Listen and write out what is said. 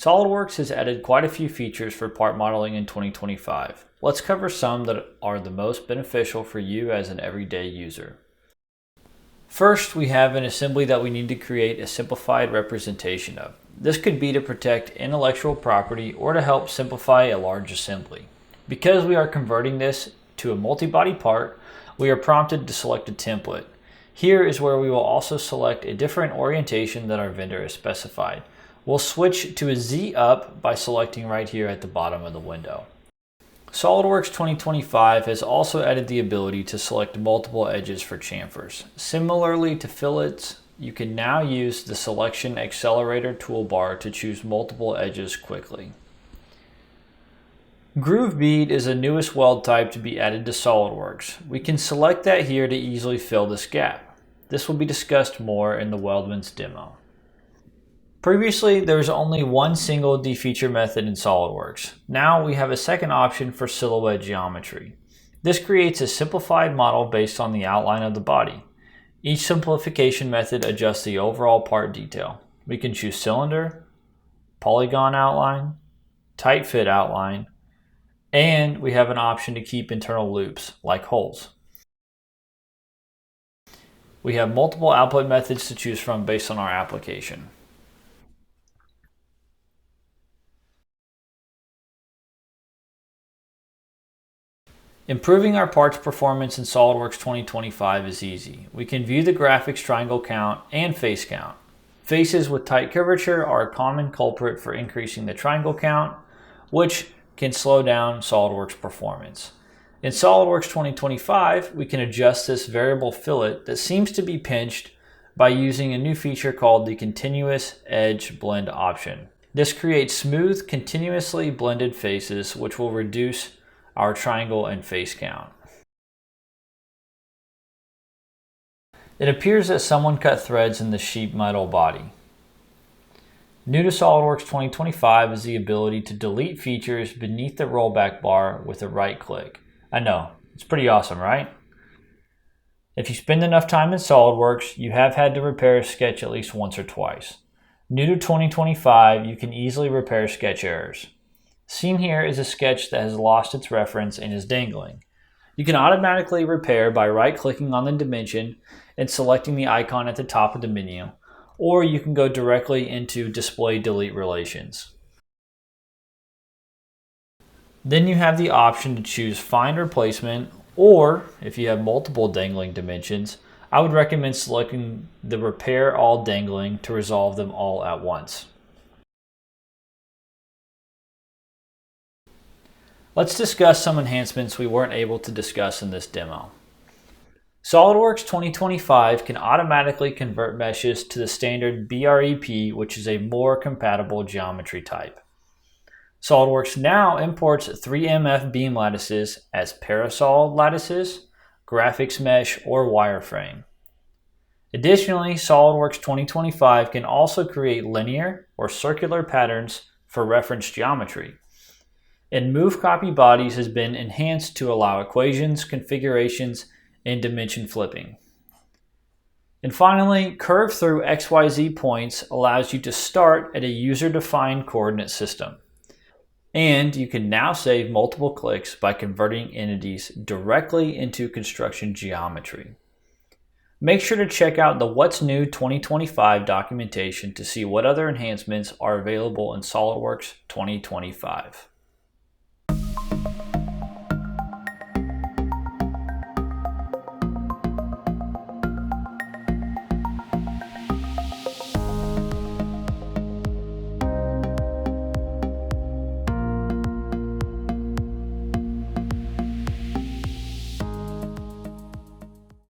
SolidWorks has added quite a few features for part modeling in 2025. Let's cover some that are the most beneficial for you as an everyday user. First, we have an assembly that we need to create a simplified representation of. This could be to protect intellectual property or to help simplify a large assembly. Because we are converting this to a multi-body part, we are prompted to select a template. Here is where we will also select a different orientation that our vendor has specified. We'll switch to a Z up by selecting right here at the bottom of the window. SolidWorks 2025 has also added the ability to select multiple edges for chamfers. Similarly to fillets, you can now use the Selection Accelerator toolbar to choose multiple edges quickly. Groove bead is the newest weld type to be added to SolidWorks. We can select that here to easily fill this gap. This will be discussed more in the Weldman's demo. Previously, there was only one single defeature method in SolidWorks. Now we have a second option for silhouette geometry. This creates a simplified model based on the outline of the body. Each simplification method adjusts the overall part detail. We can choose cylinder, polygon outline, tight fit outline, and we have an option to keep internal loops, like holes. We have multiple output methods to choose from based on our application. Improving our parts performance in SolidWorks 2025 is easy. We can view the graphics triangle count and face count. Faces with tight curvature are a common culprit for increasing the triangle count, which can slow down SolidWorks performance. In SolidWorks 2025, we can adjust this variable fillet that seems to be pinched by using a new feature called the Continuous Edge Blend option. This creates smooth, continuously blended faces, which will reduce our triangle and face count. It appears that someone cut threads in the sheet metal body. New to SolidWorks 2025 is the ability to delete features beneath the rollback bar with a right click. I know, it's pretty awesome, right? If you spend enough time in SolidWorks, you have had to repair a sketch at least once or twice. New to 2025, you can easily repair sketch errors. Seen here is a sketch that has lost its reference and is dangling. You can automatically repair by right-clicking on the dimension and selecting the icon at the top of the menu, or you can go directly into Display Delete Relations. Then you have the option to choose Find Replacement, or if you have multiple dangling dimensions, I would recommend selecting the Repair All Dangling to resolve them all at once. Let's discuss some enhancements we weren't able to discuss in this demo. SolidWorks 2025 can automatically convert meshes to the standard BREP, which is a more compatible geometry type. SolidWorks now imports 3MF beam lattices as parasol lattices, graphics mesh, or wireframe. Additionally, SolidWorks 2025 can also create linear or circular patterns for reference geometry. And Move Copy Bodies has been enhanced to allow equations, configurations, and dimension flipping. And finally, Curve Through XYZ Points allows you to start at a user-defined coordinate system. And you can now save multiple clicks by converting entities directly into construction geometry. Make sure to check out the What's New 2025 documentation to see what other enhancements are available in SolidWorks 2025.